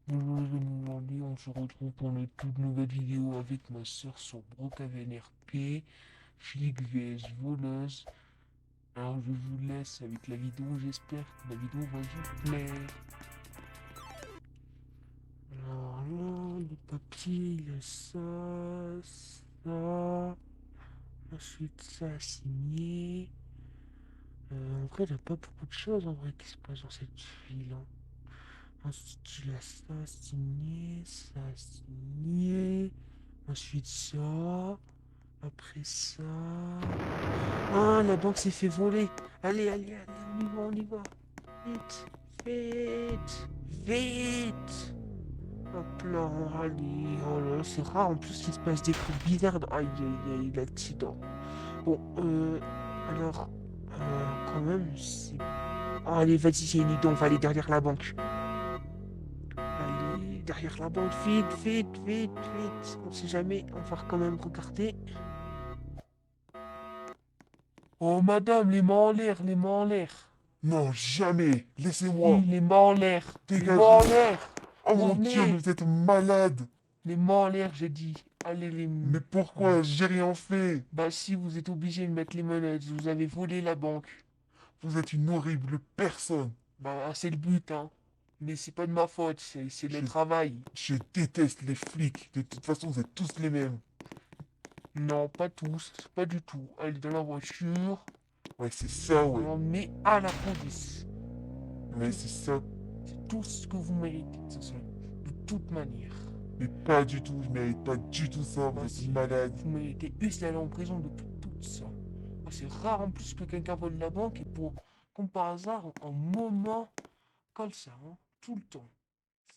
Bonjour les amis, aujourd'hui on se retrouve pour une toute nouvelle vidéo avec ma soeur sur Brookhaven RP, flic vs voleuse. Alors je vous laisse avec la vidéo, j'espère que la vidéo va vous plaire. Alors là, le papier, il a ça, ensuite ça à signer. En vrai, il n'y a pas beaucoup de choses en vrai qui se passent dans cette file, hein. Ensuite, il a ça à signer. Ensuite ça. Après ça. Ah, la banque s'est fait voler. Allez, allez, allez, on y va, on y va. Vite, vite, vite. Hop là, allez. Oh là, c'est rare en plus qu'il se passe des trucs bizarres. Aïe, aïe, aïe, l'accident. Bon, alors, quand même, c'est. Oh, allez, vas-y, c'est une idée, on va aller derrière la banque. Allez, derrière la banque, vite, vite, vite, vite. On sait jamais, on va quand même regarder. Oh, madame, les mains en l'air, les mains en l'air. Non, jamais. Si, Laissez-moi. les mains en l'air. Les mains en Dégagez. l'air. Oh mon Dieu, mais Tournez. vous êtes malade. Les mains en l'air, j'ai dit. Allez, les... Mais Oh. pourquoi? J'ai rien fait. Bah si, vous êtes obligé de mettre les manettes. Vous avez volé la banque. Vous êtes une horrible personne. Bah, c'est le but, hein. Mais c'est pas de ma faute, c'est le Je, travail. je déteste les flics. De toute façon, vous êtes tous les mêmes. Non, pas tous, pas du tout. Allez, dans la voiture. Ouais, c'est ça, ouais. On met à la police. Ouais, c'est ça. C'est tout ce que vous méritez, de toute façon. De toute manière. Mais pas du tout. Je mérite pas du tout ça. Vous Bah êtes si, malade. vous méritez plus d'aller en prison depuis tout ça. Bah, c'est rare en plus que quelqu'un vole la banque et pour, comme par hasard, en moment comme ça, hein, tout le temps.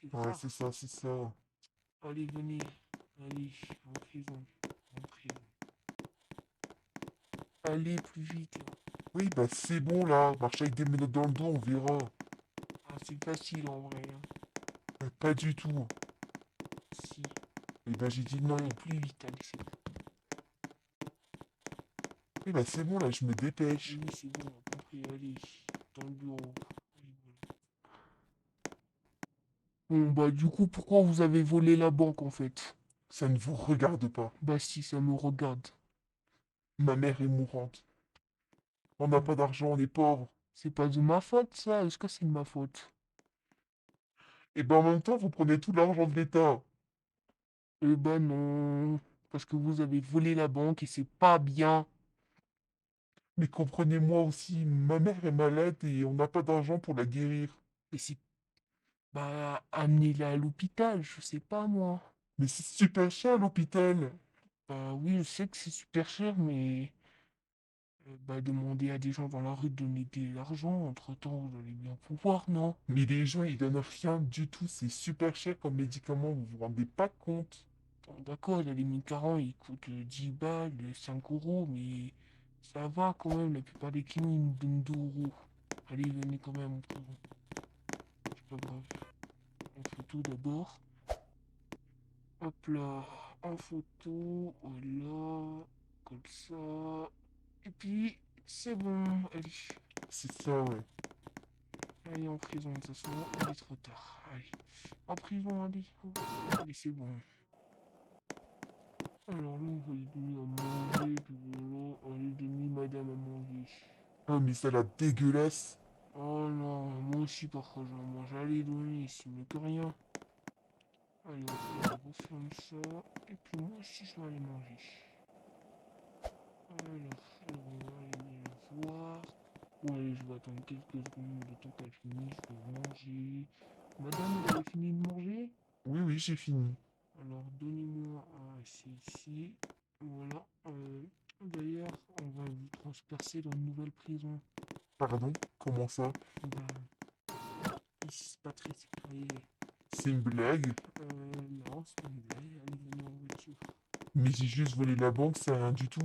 C'est Ouais, c'est rare. ça, c'est ça. Allez, venez. Allez, en prison. En prison. Allez, plus vite, là. Oui, bah c'est bon là. Marchez avec des menottes dans le dos, on verra. Ah, c'est facile en vrai, hein. Pas du tout. Si. Et ben j'ai dit Bon, non. allez, plus vite, allez, c'est bon. Oui, bah c'est bon là, je me dépêche. Oui, c'est bon, on a compris. Allez, dans le bureau. Allez, voilà. Bon, bah, du coup, pourquoi vous avez volé la banque en fait? Ça ne vous regarde pas. Bah, si, ça me regarde. Ma mère est mourante. On n'a pas d'argent, on est pauvres. C'est pas de ma faute, ça. Est-ce que c'est de ma faute? Et ben en même temps, vous prenez tout l'argent de l'État. Eh ben non. Parce que vous avez volé la banque et c'est pas bien. Mais comprenez-moi aussi, ma mère est malade et on n'a pas d'argent pour la guérir. Et c'est. Bah, amenez-la à l'hôpital, je sais pas moi. Mais c'est super cher l'hôpital. Bah oui, je sais que c'est super cher, mais. Bah, demander à des gens dans la rue de donner de l'argent, entre-temps, vous allez bien pouvoir, non? Mais les gens, ils donnent rien du tout. C'est super cher comme médicament, vous vous rendez pas compte. Bon, d'accord, les médicaments, ils coûtent 10 balles, 5 euros, mais ça va quand même, la plupart des cliniques ils nous donnent 2 euros. Allez, venez quand même, c'est pas grave. En photo d'abord. Hop là, en photo, voilà, comme ça. Et puis, c'est bon, allez. C'est ça, ouais. Allez, en prison, de toute façon, il est trop tard. Allez, en prison, allez. Allez, c'est bon. Alors là, on va lui donner à manger, puis voilà, allez, donner madame à manger. Ah, mais ça a l'air dégueulasse. Oh non, moi aussi, parfois, j'en mange. Allez, donner ici, mais que rien. Allez, on referme ça. Et puis moi aussi, je vais aller manger. Alors, on va aller voir. Bon, allez, je vais attendre quelques secondes le temps qu'elle finisse de manger. Madame, vous avez fini de manger? Oui, oui, j'ai fini. Alors, donnez-moi c'est ici. Voilà. D'ailleurs, on va vous transpercer dans une nouvelle prison. Pardon? Comment ça? Ben, ici, c'est pas très sécurisé. C'est une blague? Non, c'est pas une blague. Allez, venez en voiture. Mais j'ai juste volé la banque, c'est rien du tout.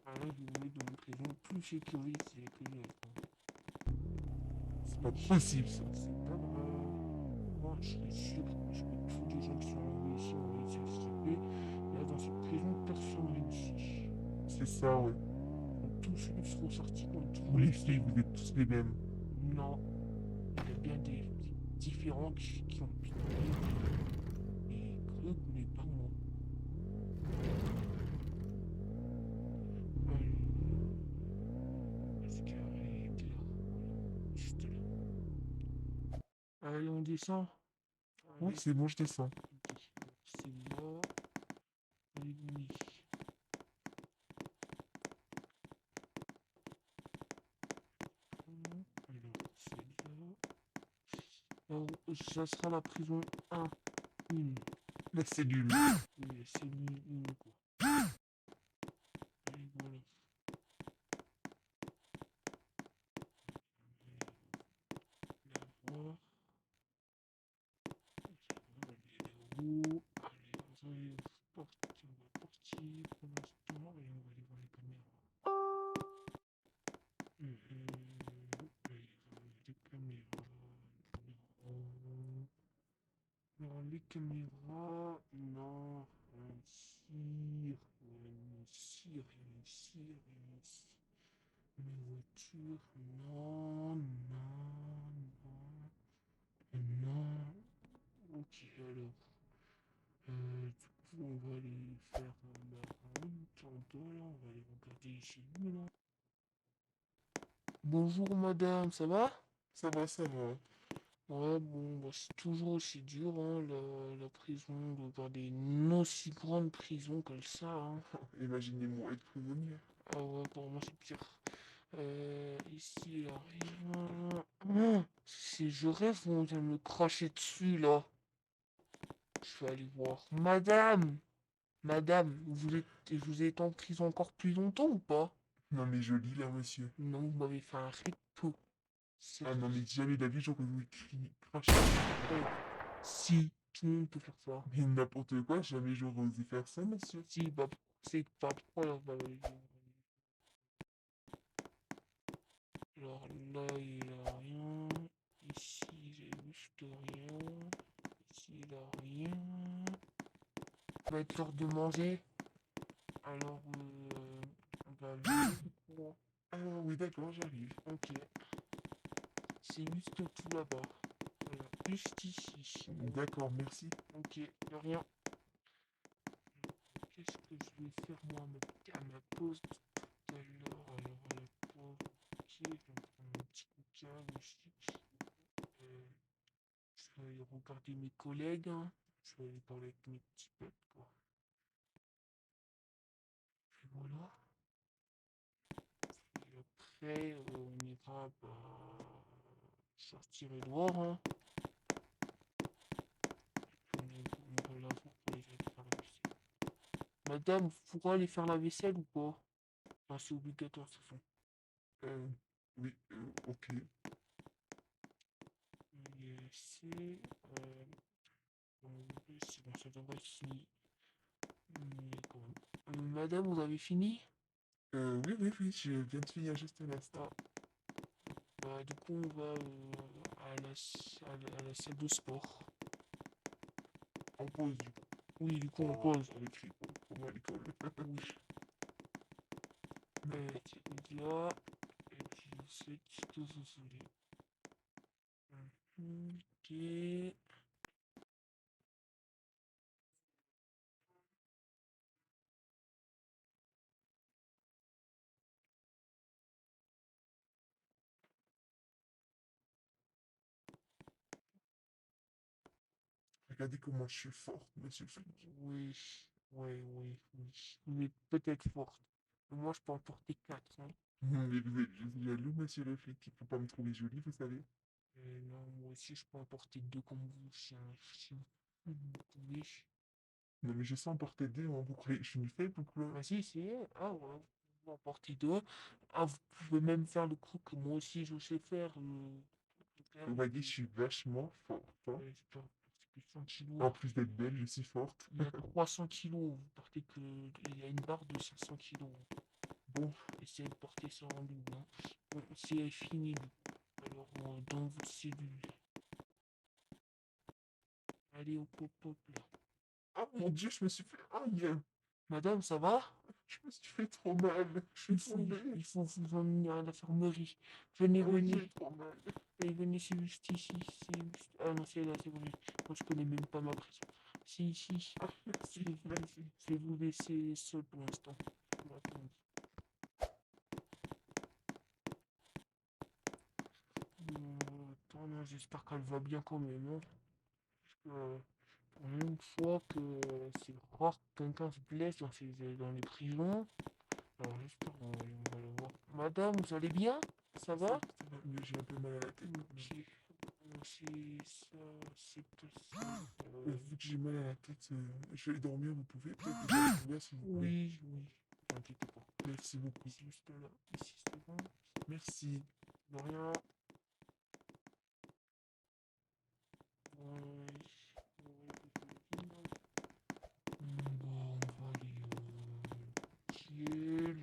Alors, je vais vous mettre dans une prison plus sécurisée que les autres. C'est pas Oui, possible ça. c'est pas grave. Moi, je suis sûr que tous les gens qui sont arrivés ici ont réussi à s'échapper. Là, dans cette prison, personne ne réussit. C'est ça, ouais. Donc, tous ceux qui seront sortis ont Vous trouvé les ici. flics, vous êtes tous les mêmes. Non, il y a bien des différents qui ont pu. je ne connais pas moi. Allez, est-ce qu'elle était là? Voilà, juste là. Allez, on descend. Oui, Allez, c'est bon, je descends. ok. C'est là. Allez, venez. Alors, c'est là. Alors, ça sera la prison 1. Une. La cellule. Oui, c'est une quoi. Allez, voilà. La voir. Allez, là-haut. Allez, on va partir pour l'instant. Et on va aller voir les caméras. Allez, les caméras. Alors, les caméras. Non. Rien ici. Rien ici. Rien ici. Rien ici. Mes voitures. Non. Non. Non. Non. Ok, alors. Du coup, on va aller faire la route en deux, là. On va aller regarder chez lui, là. Bonjour, madame, ça va? Ça va, ça va. Ouais, bon, bah, c'est toujours aussi dur, hein, la prison, de garder une aussi grande prison comme ça, hein. Imaginez-moi être prisonnier. Ah ouais, pour moi, c'est pire. Ici, il y a rien. Oh, je rêve ou on vient de me cracher dessus, là. Je vais aller voir. Madame! Madame, vous êtes en prison encore plus longtemps ou pas? Non, mais je lis là, monsieur. Non, vous m'avez fait un recto. C'est- Ah non, mais jamais de la vie, j'aurais voulu cracher. Eh, si, tout le monde peut faire ça. Mais n'importe quoi, jamais j'aurais osé faire ça, monsieur. Si, bah, c'est pas pourquoi. Alors là, il a rien. Ici, j'ai juste rien. Ici, il a rien. Va être l'heure de manger. Alors, on va aller. Ah oui, d'accord, j'arrive. Ok, c'est juste tout là-bas. Voilà, juste ici. D'accord, merci. Ok, de rien. Qu'est-ce que je vais faire moi à ma pause tout à l'heure? Alors, à la pause, ok, je vais me prendre un petit coca aussi. Euh, je vais aller regarder mes collègues, hein. Je vais aller parler avec mes petits potes, quoi. Et voilà. Et après, on ira bah, sortir et dehors, hein. On ira la voir pour aller faire la vaisselle. Madame, vous pourrez aller faire la vaisselle ou pas? Enfin, c'est obligatoire, de toute façon. Euh, oui, ok. C'est c'est bon, ça devrait être fini. Mais quand même. Madame, vous avez fini? Oui, oui, oui, je viens de finir juste un instant. Bah, du coup, on va à la salle de sport. En pause, du coup. Oui, du coup, on pause. On écrit pour moi à l'école. Oui. C'est là. Et puis, c'est ce que vous voulez. Ok. Regardez comment je suis forte, monsieur le flic. Oui, oui. Vous êtes peut-être forte. Mais moi, je peux en porter 4, hein. Mais vous êtes jaloux, monsieur le flic. Il faut pas me trouver jolie, vous savez. Non, moi aussi, je peux en porter 2 comme vous, si vous pouvez. Non, mais je sais en porter deux, hein. Vous croyez que je suis une faible ou quoi? Vas-y, essayez. Ah ouais, vous en portez 2. Ah, vous pouvez même faire le coup que moi aussi, je sais faire. Vous voyez, je suis vachement forte, hein. Je peux porter que 100 kilos. En plus d'être belle, je suis forte. Il y a 300 kilos. Vous portez que. Il y a une barre de 500 kilos. Bon, Essayez de porter ça en double, hein. Bon, c'est fini. Alors, dans votre cellule. Allez, au pop-up là. ah mon Dieu, je me suis fait... Aïe, Madame, ça va? je me suis fait trop mal. Je suis tombé. Il faut vous emmener à l'infirmerie. Venez, Oh, venez. j'ai trop mal. Venez, c'est juste ici. Ah non, c'est là, c'est vrai. Moi, je connais même pas ma prison. Si. Merci, merci. Je vais vous laisser seul pour l'instant. Attends, non, j'espère qu'elle va bien quand même. Hein. Parce que pour une fois que c'est rare que quelqu'un se blesse dans les prisons. Alors j'espère qu'on va le voir. Madame, vous allez bien? Ça va? Ça va mieux, j'ai un peu mal à la tête. C'est ça, c'est ça. Vu que j'ai mal à la tête, je vais dormir, vous pouvez peut-être me faire combien s'il vous plaît. Oui, t'inquiète pas. Merci beaucoup. C'est juste là. Ici, c'est bon. Merci. De rien. Ouais. Bon, on va aller Kiel,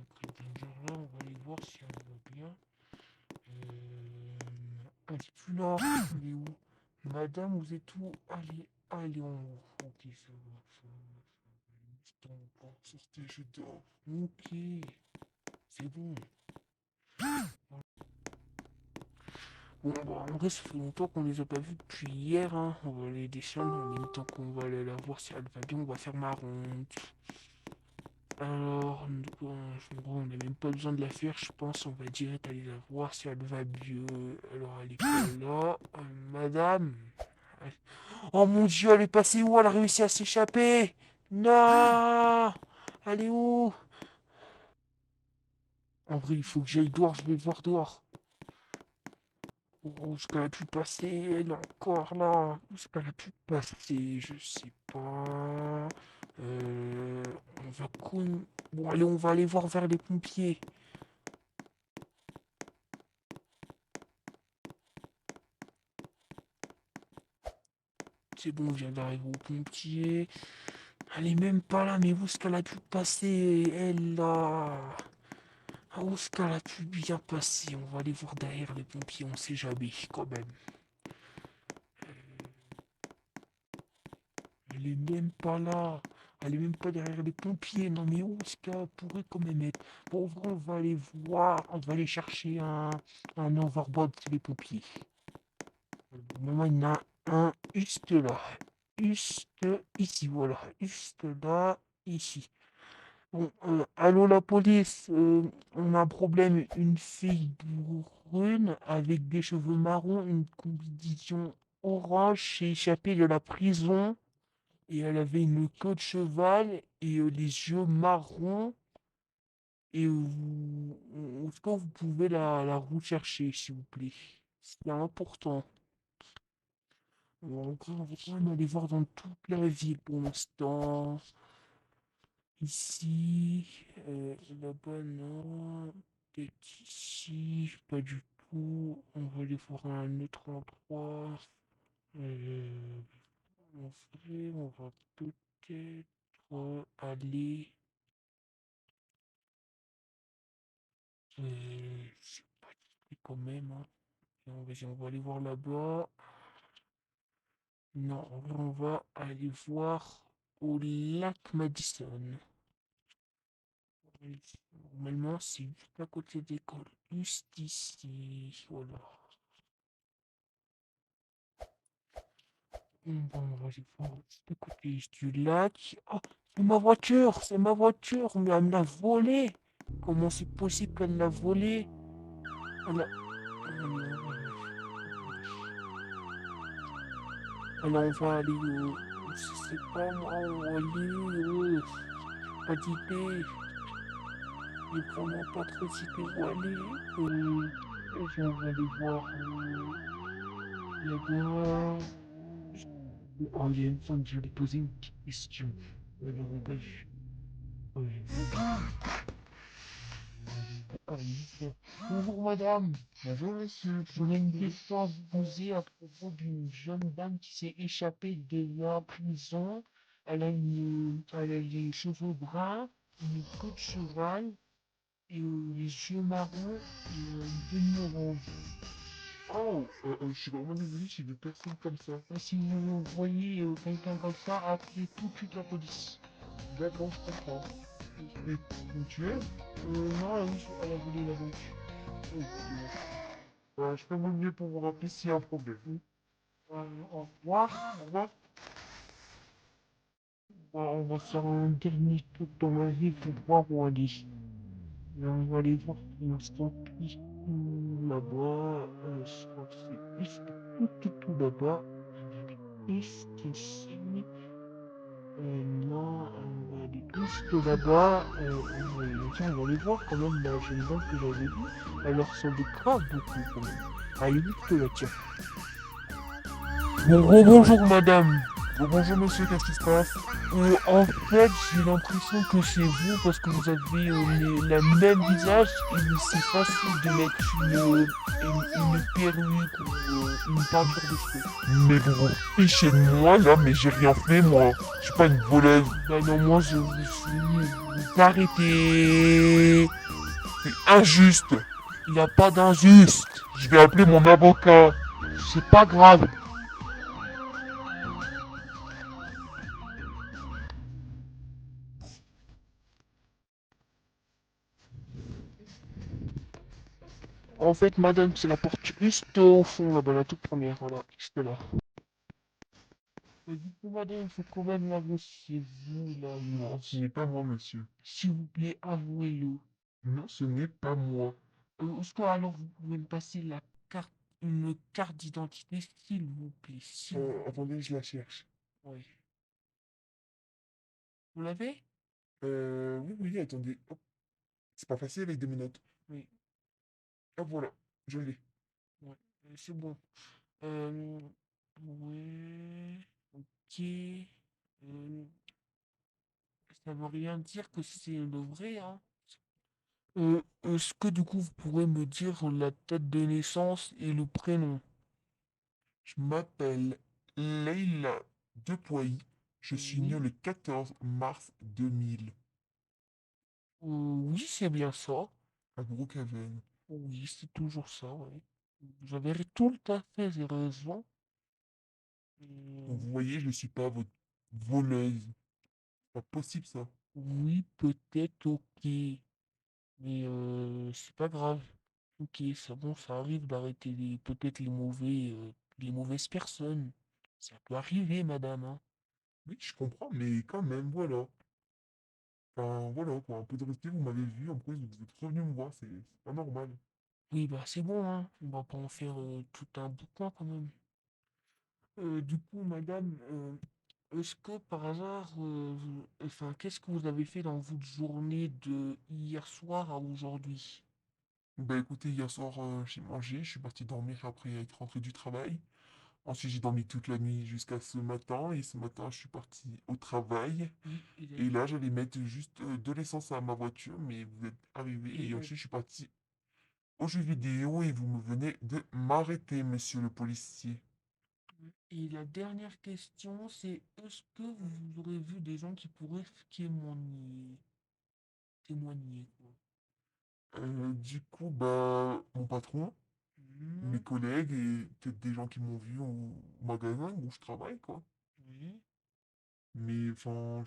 après Danger là, on va aller voir si elle va bien. Elle est plus là. Elle est où? Madame, vous êtes où? Allez en haut. Ok, ça va. Sortez, je dors. Ok, c'est bon. Bon, bah, en vrai, ça fait longtemps qu'on les a pas vus depuis hier. Hein. On va aller descendre en même temps qu'on va aller la voir si elle va bien. On va faire ma ronde. Alors, en gros, on n'a même pas besoin de la faire, je pense. On va direct aller la voir si elle va mieux. Alors, elle est pas là. Madame. Oh mon Dieu, elle est passée où? Elle a réussi à s'échapper. Non. Elle est où? En vrai, il faut que j'aille dehors. Je vais voir dehors. Où est-ce qu'elle a pu passer? Elle est encore là. Où est-ce qu'elle a pu passer? Je sais pas. Euh, on va Bon, allez, on va aller voir vers les pompiers. C'est bon, je viens d'arriver aux pompiers. Elle est même pas là, mais où est-ce qu'elle a pu passer? Elle là. Ah, où est-ce qu'elle a pu bien passer? On va aller voir derrière les pompiers, on sait jamais quand même. Elle est même pas là. Elle est même pas derrière les pompiers. Non mais où est-ce qu'elle pourrait quand même être? Bon, en vrai, on va aller voir. On va aller chercher un overboard chez les pompiers. Moment, il y en a un juste là. Juste ici, voilà. Juste là, ici. Bon, allô la police, on a un problème. Une fille brune avec des cheveux marrons, une combinaison orange s'est échappée de la prison et elle avait une queue de cheval et les yeux marrons. Et est-ce que vous pouvez la rechercher, s'il vous plaît? C'est important. On va quand même aller voir dans toute la ville pour l'instant. Ici, là-bas, non. Peut-être ici, pas du tout. On va aller voir un autre endroit. Euh, en vrai, on va peut-être aller. C'est pas dit quand même. Hein. On va aller voir là-bas. Non, en vrai, on va aller voir au lac Madison. Normalement, c'est juste à côté de l'école. Juste ici. Voilà. Bon, on va aller voir juste à côté du lac. Oh, c'est ma voiture, mais elle me l'a volée. Comment c'est possible qu'elle l'a volée? Elle a... Alors, on va aller je sais pas moi, on va aller pas d'idée. J'ai vraiment pas trop d'idée où aller. On va aller voir là-bas. Oh, il y a une femme, je vais lui poser une petite question. Alors, on va... Bonjour madame. Bonjour monsieur. J'aurais une question à vous poser à propos d'une jeune dame qui s'est échappée de la prison. Elle a les cheveux bruns, une queue de cheval, et les yeux marrons et une tenue orange. Oh, je suis vraiment désolé, j'ai vu personne comme ça. Et si vous voyez quelqu'un comme ça, appelez tout de suite la police. D'accord, je comprends. Et donc tu es? Non, elle a volé la banque. Ok. Je fais mon mieux pour vous rappeler s'il y a un problème. Au revoir. Au revoir. On va faire un dernier tour dans ma vie pour voir où aller. On va aller voir pour l'instant tout là-bas. Je crois que c'est juste tout là-bas. Juste ici. Là, on va aller juste là-bas. Tiens, on va aller voir quand même la jeune dame que j'avais vue. Elle leur ressemblait grave beaucoup quand même. Allez, vite là, tiens. Bon, bonjour madame. Bonjour monsieur, qu'est-ce qui se passe? En fait, j'ai l'impression que c'est vous parce que vous avez le même visage et c'est facile de mettre une perruque ou une peinture de cheveux. Mais vous vous fichez de moi là, mais j'ai rien fait moi. Je suis pas une voleuse. Ben non, moi je vous suis. Vous arrêtez. C'est injuste. Il n'y a pas d'injuste. Je vais appeler mon avocat. C'est pas grave. En fait, madame, c'est la porte juste au fond là-bas, la toute première, voilà, juste là. Du coup, madame, il faut quand même l'avouer, c'est vous là, non. Ce n'est pas moi monsieur. S'il vous plaît, avouez-le. Non, ce n'est pas moi. Est-ce que alors vous pouvez me passer carte, une carte d'identité, s'il vous plaît, s'il vous plaît. Attendez, je la cherche. Oui. Vous l'avez? Oui, oui, attendez. Hop. C'est pas facile avec 2 minutes. Oui. Hop, voilà. Je l'ai. Ouais. C'est bon. Euh, ouais. Ok. Ça veut rien dire que c'est le vrai, hein. Est-ce que du coup vous pourrez me dire la date de naissance et le prénom? Je m'appelle Leila Depoy. Je suis né Oui. le 14 mars 2000 Oui, c'est bien ça. à Brookhaven. Oui, c'est toujours ça, oui. Vous avez tout à fait raison. Donc, Euh, vous voyez, je ne suis pas votre voleuse. Pas possible ça. oui, peut-être, ok. Mais c'est pas grave. Ok, c'est bon, ça arrive d'arrêter peut-être les mauvaises personnes. Ça peut arriver, madame, hein. Oui, je comprends, mais quand même, voilà. Enfin, voilà, quoi. Un peu de respect, vous m'avez vu, en plus, vous êtes revenu me voir, c'est pas normal. Oui, bah c'est bon, hein. On va pas en faire tout un bouquin quand même. Du coup, madame, est-ce que par hasard, enfin, qu'est-ce que vous avez fait dans votre journée de hier soir à aujourd'hui? Bah écoutez, hier soir, j'ai mangé, je suis parti dormir après être rentré du travail. Ensuite, j'ai dormi toute la nuit jusqu'à ce matin, et ce matin, je suis parti au travail. Oui, Et là, j'allais mettre juste de l'essence à ma voiture, mais vous êtes arrivé, et et la, ensuite, je suis parti au jeu vidéo, et vous me venez de m'arrêter, monsieur le policier. et la dernière question, c'est est-ce que vous aurez vu des gens qui pourraient témoigner, quoi? Du coup, bah, mon patron, mes Hmm, collègues, et peut-être des gens qui m'ont vu au magasin où je travaille, quoi. oui. Mais, enfin,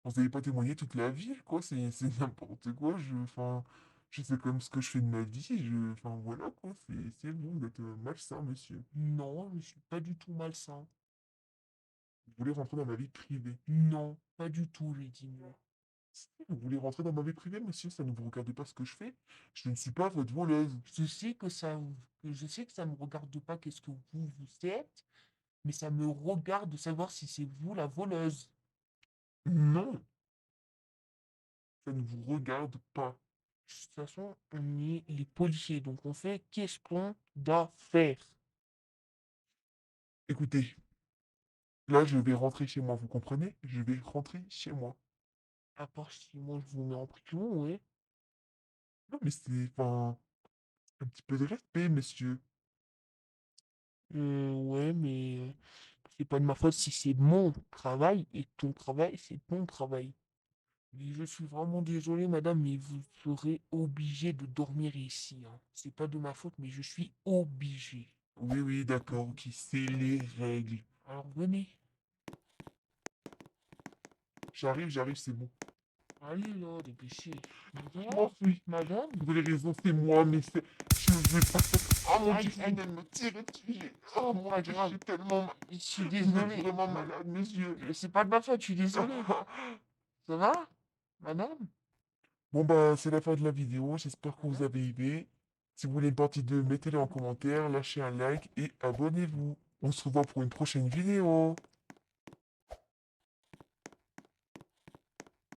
vous n'allez pas témoigner toute la vie, quoi. C'est n'importe quoi. Enfin, je sais quand même ce que je fais de ma vie. Enfin, voilà, quoi. C'est vous, vous êtes malsain, monsieur. Non, je suis pas du tout malsain. Vous voulez rentrer dans ma vie privée. Non, pas du tout, j'ai dit non. Si vous voulez rentrer dans ma vie privée, monsieur, ça ne vous regarde pas ce que je fais. Je ne suis pas votre voleuse. Je sais que ça me regarde pas qu'est-ce que vous êtes, mais ça me regarde de savoir si c'est vous la voleuse. Non, ça ne vous regarde pas. De toute façon, on est les policiers, donc on fait qu'est-ce qu'on doit faire. Écoutez, là, je vais rentrer chez moi, vous comprenez? Je vais rentrer chez moi. À part si moi je vous mets en prison, ouais. Non, mais enfin, un petit peu de respect, monsieur. Ouais, mais c'est pas de ma faute si c'est mon travail et ton travail, c'est ton travail. Mais je suis vraiment désolé, madame, mais vous serez obligé de dormir ici, hein. C'est pas de ma faute, mais je suis obligé. Oui, oui, d'accord, ok, c'est les règles. Alors venez. J'arrive, c'est bon. Allez là, dépêchez. Je Madame? m'enfuis. Madame? Vous avez raison, c'est moi, mais c'est... Je vais pas faire... Oh mon Aïe, Dieu, aïe, il vient de me tirer dessus. Oh mon pas Dieu, grave. je suis tellement... Je suis Je vais désolé. vraiment malade, monsieur. C'est pas de ma faute, je suis désolé. Ça va? Madame? Bon bah, c'est la fin de la vidéo. J'espère que vous Madame? avez aimé. Si vous voulez une partie 2, mettez-le en commentaire, lâchez un like et abonnez-vous. On se revoit pour une prochaine vidéo.